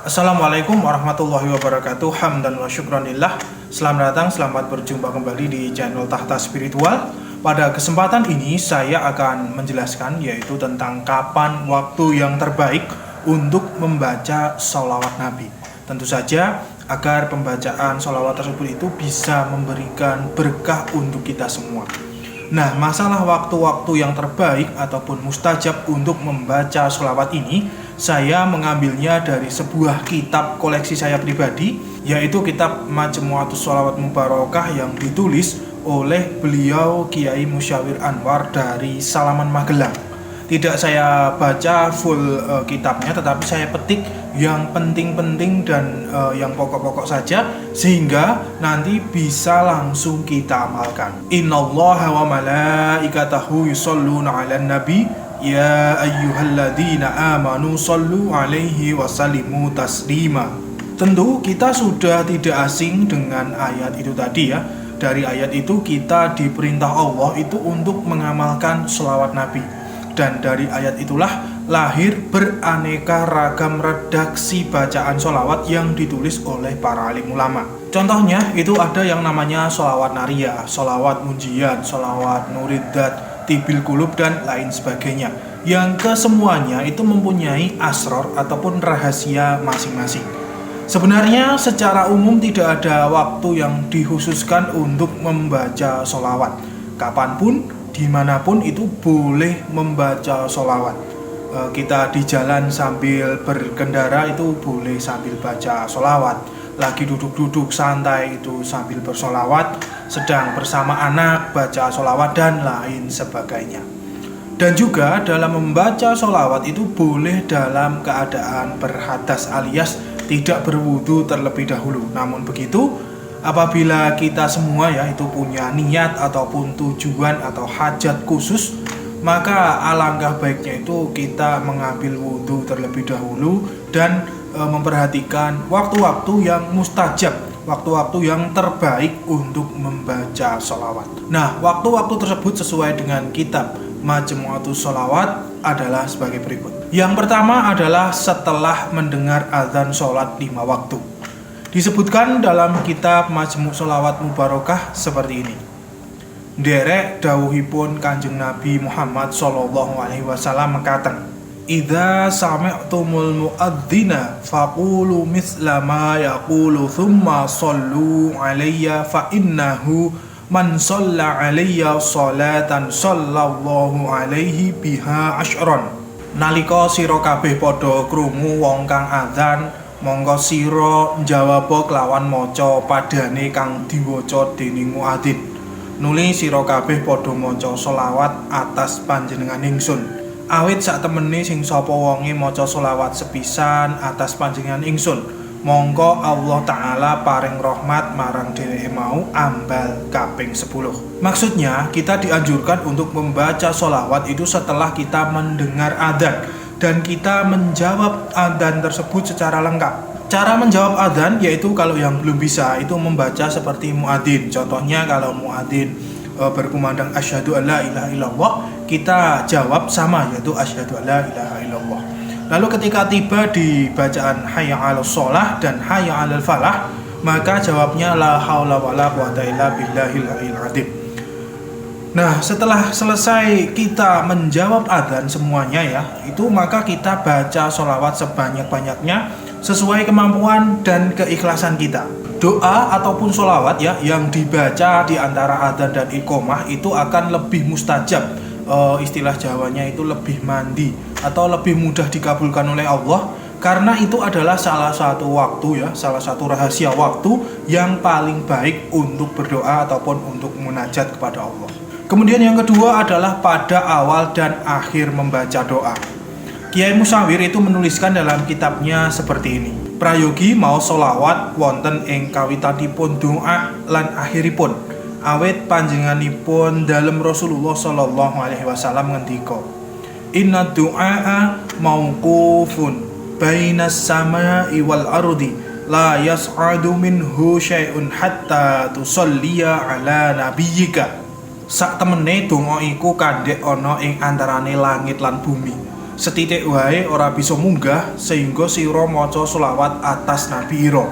Assalamualaikum warahmatullahi wabarakatuh. Hamdan wa syukranillah. Selamat datang, selamat berjumpa kembali di channel Tahta Spiritual. Pada kesempatan ini saya akan menjelaskan yaitu tentang kapan waktu yang terbaik untuk membaca sholawat Nabi. Tentu saja agar pembacaan sholawat tersebut itu bisa memberikan berkah untuk kita semua. Nah, masalah waktu-waktu yang terbaik ataupun mustajab untuk membaca sholawat ini, saya mengambilnya dari sebuah kitab koleksi saya pribadi, yaitu kitab Majmu'atus Sholawat Mubarakah yang ditulis oleh beliau Kiai Musyawir Anwar dari Salaman Magelang. Tidak saya baca full kitabnya, tetapi saya petik yang penting-penting dan yang pokok-pokok saja, sehingga nanti bisa langsung kita amalkan. Innallaha wa malaikatahu yusholluna 'alan nabi ya ayyuhalladzina amanu shollu 'alaihi wa sallimu taslima. Tentu kita sudah tidak asing dengan ayat itu tadi ya. Dari ayat itu kita diperintah Allah itu untuk mengamalkan sholawat Nabi. Dan dari ayat itulah lahir beraneka ragam redaksi bacaan sholawat yang ditulis oleh para alim ulama. Contohnya itu ada yang namanya sholawat nariyah, sholawat munjiat, sholawat nuridat, tibil kulub, dan lain sebagainya. Yang kesemuanya itu mempunyai asror ataupun rahasia masing-masing. Sebenarnya secara umum tidak ada waktu yang dikhususkan untuk membaca sholawat. Kapanpun, dimanapun itu boleh membaca sholawat. Kita di jalan sambil berkendara itu boleh sambil baca sholawat. Lagi duduk-duduk santai itu sambil bersolawat. Sedang bersama anak baca sholawat dan lain sebagainya. Dan juga dalam membaca sholawat itu boleh dalam keadaan berhadas alias tidak berwudu terlebih dahulu. Namun begitu, apabila kita semua ya itu punya niat ataupun tujuan atau hajat khusus, maka alangkah baiknya itu kita mengambil wudhu terlebih dahulu dan memperhatikan waktu-waktu yang mustajab, waktu-waktu yang terbaik untuk membaca sholawat. Nah, waktu-waktu tersebut sesuai dengan kitab Majmu'atus Sholawat adalah sebagai berikut. Yang pertama adalah setelah mendengar azan sholat 5 waktu. Disebutkan dalam kitab Majmu' Sholawat Mubarakah seperti ini. Derek dawuhipun Kanjeng Nabi Muhammad sallallahu alaihi wasallam mekaten, "Idza sami'tumul muadzina faqulu misla ma yaqulu thumma shallu 'alayya fa innahu man shalla 'alayya sholatan sallallahu alaihi biha asyron." Nalika sira kabeh padha krungu wong kang adzan, monggo sira njawab kelawan maca padane kang diwaca dening muadzin. Nuli sira kabeh padha maca sholawat atas panjenengan ingsun. Awit sak temene sing sapa wonge maca sholawat sepisan atas panjenengan ingsun, mongko Allah Ta'ala paring rahmat marang dheweke mau ambal kaping 10. Maksudnya kita dianjurkan untuk membaca sholawat itu setelah kita mendengar adzan dan kita menjawab adzan tersebut secara lengkap. Cara menjawab adzan yaitu kalau yang belum bisa itu membaca seperti muadzin. Contohnya kalau muadzin berkumandang asyhadu alla ilaha illallah, kita jawab sama yaitu asyhadu alla ilaha illallah. Lalu ketika tiba di bacaan hayya 'alas shalah dan hayya 'alal falah, maka jawabnya la haula wala quwata illa billahil aliyil azim. Nah, setelah selesai kita menjawab adzan semuanya ya, itu maka kita baca sholawat sebanyak-banyaknya sesuai kemampuan dan keikhlasan kita. Doa ataupun sholawat ya yang dibaca di antara adzan dan iqomah itu akan lebih mustajab. Istilah Jawanya itu lebih mandi atau lebih mudah dikabulkan oleh Allah, karena itu adalah salah satu waktu ya, salah satu rahasia waktu yang paling baik untuk berdoa ataupun untuk munajat kepada Allah. Kemudian yang kedua adalah pada awal dan akhir membaca doa. Kiai Musyawir itu menuliskan dalam kitabnya seperti ini. Prayogi mau sholawat wonten ing kawitanipun doa lan akhiripun. Awet panjenenganipun dalem Rasulullah sallallahu alaihi wasallam ngendika, "Inna du'a mauqufun bainas samai wal ardi la yas'adu minhu syai'un hatta tusalliya ala nabiyyika." Sak temene donga iku kandhek ana ing antarane langit lan bumi. setitik wae ora bisa munggah sehingga sira maca selawat atas Nabi ira.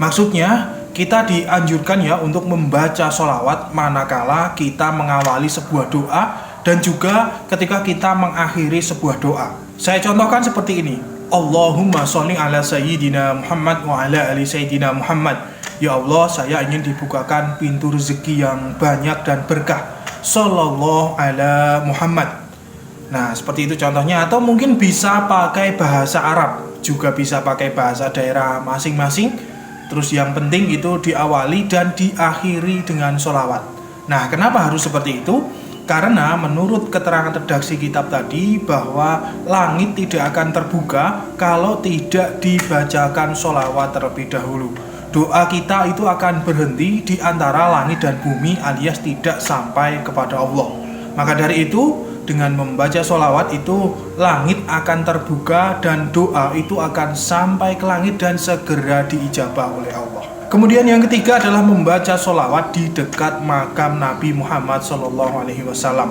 Maksudnya kita dianjurkan ya untuk membaca selawat manakala kita mengawali sebuah doa dan juga ketika kita mengakhiri sebuah doa. Saya contohkan seperti ini. Allahumma sholli ala sayyidina Muhammad wa ala ali sayyidina Muhammad. Ya Allah, saya ingin dibukakan pintu rezeki yang banyak dan berkah. Sallallahu ala Muhammad. Nah, seperti itu contohnya. Atau mungkin bisa pakai bahasa Arab, juga bisa pakai bahasa daerah masing-masing. Terus yang penting itu diawali dan diakhiri dengan sholawat. Nah, kenapa harus seperti itu? Karena menurut keterangan redaksi kitab tadi bahwa langit tidak akan terbuka kalau tidak dibacakan sholawat terlebih dahulu. Doa kita itu akan berhenti di antara langit dan bumi alias tidak sampai kepada Allah. Maka dari itu dengan membaca sholawat itu langit akan terbuka dan doa itu akan sampai ke langit dan segera diijabah oleh Allah. Kemudian yang ketiga adalah membaca sholawat di dekat makam Nabi Muhammad SAW.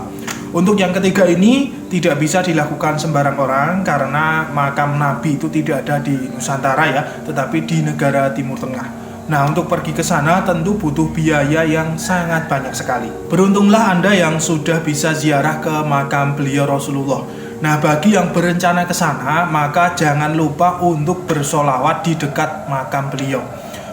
Untuk yang ketiga ini tidak bisa dilakukan sembarang orang karena makam Nabi itu tidak ada di Nusantara ya, tetapi di negara Timur Tengah. Nah, untuk pergi ke sana tentu butuh biaya yang sangat banyak sekali. Beruntunglah Anda yang sudah bisa ziarah ke makam beliau Rasulullah. Nah, bagi yang berencana ke sana, maka jangan lupa untuk bersolawat di dekat makam beliau.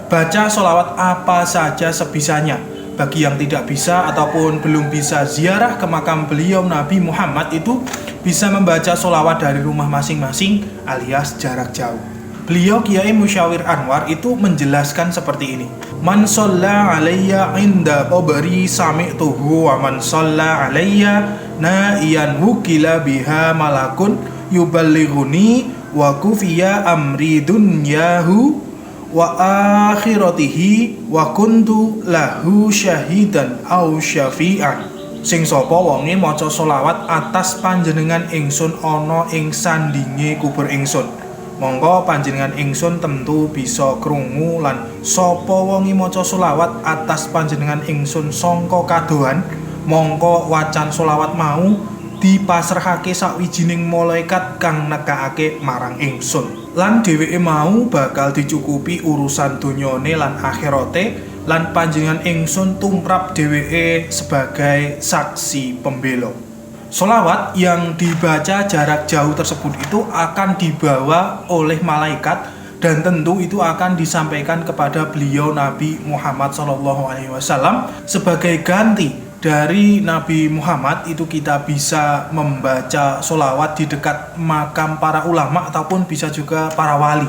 Baca sholawat apa saja sebisanya. Bagi yang tidak bisa ataupun belum bisa ziarah ke makam beliau Nabi Muhammad itu bisa membaca sholawat dari rumah masing-masing alias jarak jauh. Beliau Kiai Musyawir Anwar itu menjelaskan seperti ini. Man shalla alayya inda qabri sami'tuhu wa man shalla alayya na'iyan wukila biha malakun yuballighuni wa kufiya amri dunyahu wa akhiratihi wa kuntu lahu syahidan au syafi'an. Sing sapa wonge maca selawat atas panjenengan ingsun ana ing sandinge kubur ingsun, mongko panjenengan ingsun tentu bisa krungu, lan sapa wonge maca selawat atas panjenengan ingsun sangka kadohan, mongko wacan selawat mau dipasrahake sawijining malaikat kang nekakake marang ingsun. Lan dheweke mau bakal dicukupi urusan donyane lan akhirate, lan panjenengan ingsun tumrap dheweke sebagai saksi pembela. Sholawat yang dibaca jarak jauh tersebut itu akan dibawa oleh malaikat dan tentu itu akan disampaikan kepada beliau Nabi Muhammad SAW sebagai ganti dari Nabi Muhammad. Itu kita bisa membaca sholawat di dekat makam para ulama ataupun bisa juga para wali.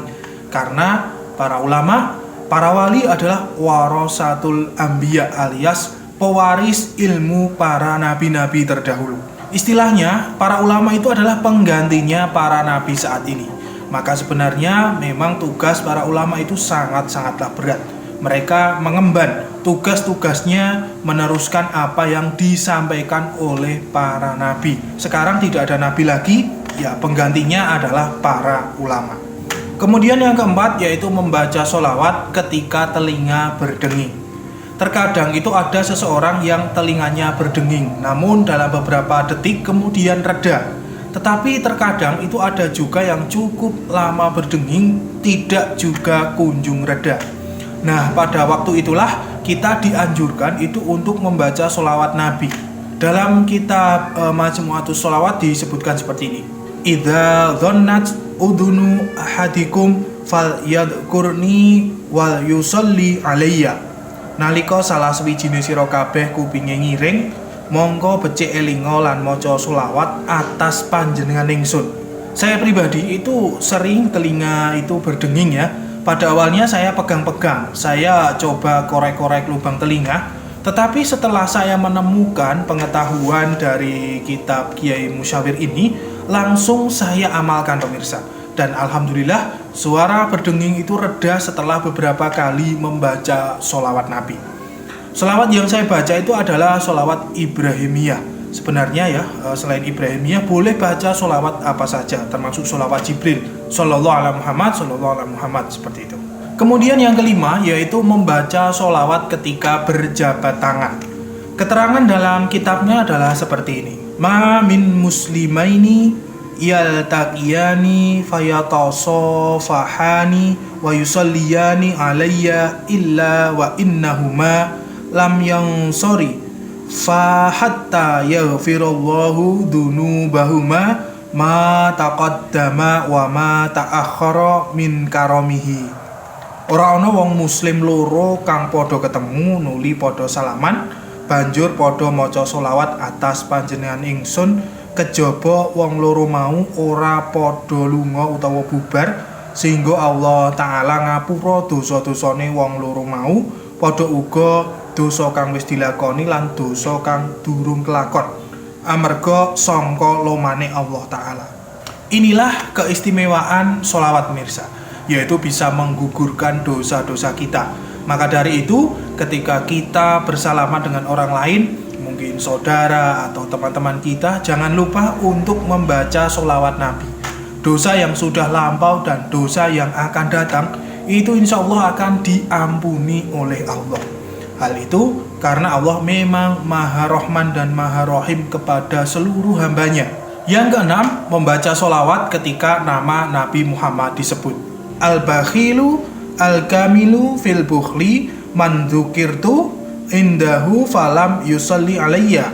Karena para ulama, para wali adalah warasatul anbiya alias pewaris ilmu para nabi-nabi terdahulu. Istilahnya, para ulama itu adalah penggantinya para nabi saat ini. Maka sebenarnya memang tugas para ulama itu sangat-sangatlah berat. Mereka mengemban tugas-tugasnya meneruskan apa yang disampaikan oleh para nabi. Sekarang tidak ada nabi lagi, ya penggantinya adalah para ulama. Kemudian yang keempat yaitu membaca sholawat ketika telinga berdenging. Terkadang itu ada seseorang yang telinganya berdenging, namun dalam beberapa detik kemudian reda. Tetapi terkadang itu ada juga yang cukup lama berdenging, tidak juga kunjung reda. Nah, pada waktu itulah kita dianjurkan itu untuk membaca sholawat Nabi. Dalam kitab Majmu'atus Sholawat disebutkan seperti ini. Idza dhannat udhunu ahadikum falyadhkurni wal yusolli alayya. Nalika salah sawijine sira kabeh kupinge ngiring, mongko becik elinga lan maca sholawat atas panjenengan ingsun. Saya pribadi itu sering telinga itu berdenging ya. Pada awalnya saya pegang-pegang, saya coba korek-korek lubang telinga. Tetapi setelah saya menemukan pengetahuan dari kitab Kiai Musyawir ini, langsung saya amalkan pemirsa. Dan alhamdulillah suara berdenging itu reda setelah beberapa kali membaca sholawat Nabi. Sholawat yang saya baca itu adalah sholawat Ibrahimiyah. Sebenarnya ya, selain Ibrahimiyah boleh baca sholawat apa saja, termasuk sholawat Jibril, Sallallahu alaihi Muhammad, Sallallahu alaihi Muhammad, seperti itu. Kemudian yang kelima yaitu membaca sholawat ketika berjabat tangan. Keterangan dalam kitabnya adalah seperti ini. Ma min muslimaini yaltaqiyani fayatasafahani wa yusalliyani alayya illa wa innahuma lam yansori fa hatta yaghfirallahu dunubahuma ma taqaddama wa ma ta'akhkhara min karamihi. Ora ana wong muslim loro kang padha ketemu nuli padha salaman banjur padha maca selawat atas panjenengan ingsun kejaba wong loro mau ora padha lunga utawa bubar sehingga Allah Ta'ala ngapura dosa-dosane wong loro mau padha uga dosa kang wis dilakoni lan dosa kang durung kelakon amarga sangka lomane Allah Ta'ala. Inilah keistimewaan sholawat mirsa, yaitu bisa menggugurkan dosa-dosa kita. Maka dari itu ketika kita bersalaman dengan orang lain, mungkin saudara atau teman-teman kita, jangan lupa untuk membaca sholawat Nabi. Dosa yang sudah lampau dan dosa yang akan datang itu insya Allah akan diampuni oleh Allah. Hal itu karena Allah memang Maha Rahman dan Maha Rahim kepada seluruh hambanya. Yang keenam, membaca sholawat ketika nama Nabi Muhammad disebut. Al-bakhilu al-kamilu fil bukhli man dzukirtu indahu falam yusalli alayya.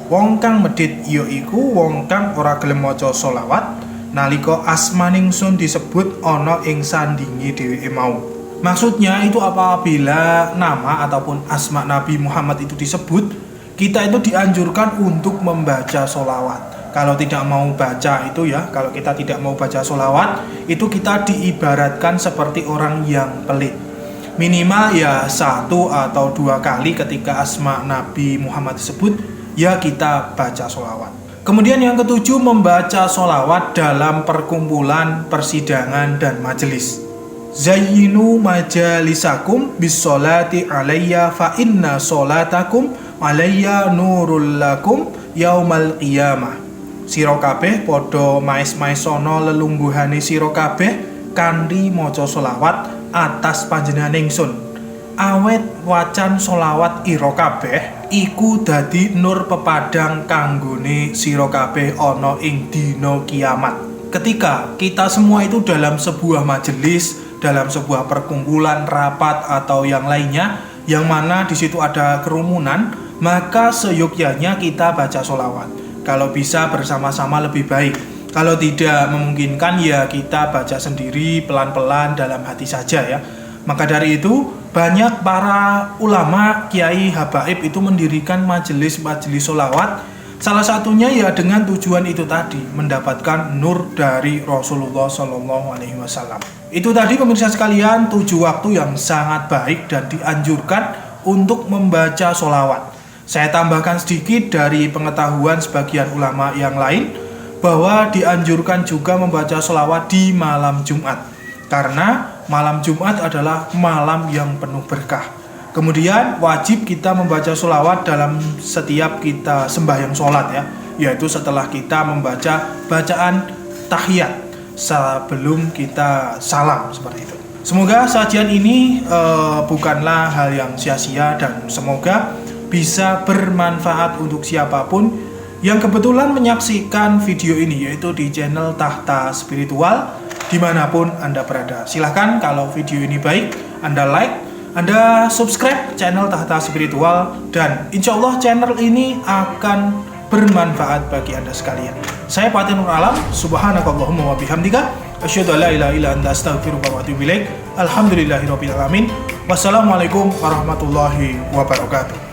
Wong kang medhit ya iku wong kang ora gelem maca selawat nalika asmaning sun disebut ana ing sandinge dheweke mau. Maksudnya itu apabila nama ataupun asma Nabi Muhammad itu disebut, kita itu dianjurkan untuk membaca selawat. Kalau tidak mau baca itu ya, kalau kita tidak mau baca selawat, itu kita diibaratkan seperti orang yang pelit. Minimal ya 1 atau 2 kali ketika asma Nabi Muhammad disebut, ya kita baca selawat. Kemudian yang ketujuh, membaca selawat dalam perkumpulan, persidangan, dan majelis. Zayyinu majalisakum bis sholati alayya fa inna sholatakum alayya nurul lakum yaumal qiyamah. Sira kabeh padha maes-maesono lelungguhane sira kabeh kanthi maca selawat atas panjenengan ingsun. Awet wacan selawat ira kabeh iku dadi nur pepadang kanggone sira kabeh ana ing dina kiamat. Ketika kita semua itu dalam sebuah majelis, dalam sebuah perkumpulan, rapat atau yang lainnya, yang mana di situ ada kerumunan, maka seyogyanya kita baca sholawat. Kalau bisa bersama-sama lebih baik. Kalau tidak memungkinkan ya kita baca sendiri pelan-pelan dalam hati saja ya. Maka dari itu banyak para ulama, kiai, habaib itu mendirikan majelis-majelis sholawat. Salah satunya ya dengan tujuan itu tadi, mendapatkan nur dari Rasulullah SAW. Itu tadi pemirsa sekalian 7 waktu yang sangat baik dan dianjurkan untuk membaca sholawat. Saya tambahkan sedikit dari pengetahuan sebagian ulama yang lain bahwa dianjurkan juga membaca sholawat di malam Jumat, karena malam Jumat adalah malam yang penuh berkah. Kemudian wajib kita membaca sholawat dalam setiap kita sembahyang sholat ya, yaitu setelah kita membaca bacaan tahiyat sebelum kita salam seperti itu. Semoga sajian ini bukanlah hal yang sia-sia dan semoga bisa bermanfaat untuk siapapun yang kebetulan menyaksikan video ini, yaitu di channel Tahta Spiritual dimanapun Anda berada. Silahkan kalau video ini baik, Anda like, Anda subscribe channel Tahta Spiritual, dan insya Allah channel ini akan bermanfaat bagi Anda sekalian. Saya Fatih Nur Alam, subhanakallahumma wa bihamdika, asyhadu an la ilaha illa anta astaghfiruka wa atubu ilaik. Alhamdulillahirabbil alamin. Wassalamualaikum warahmatullahi wabarakatuh.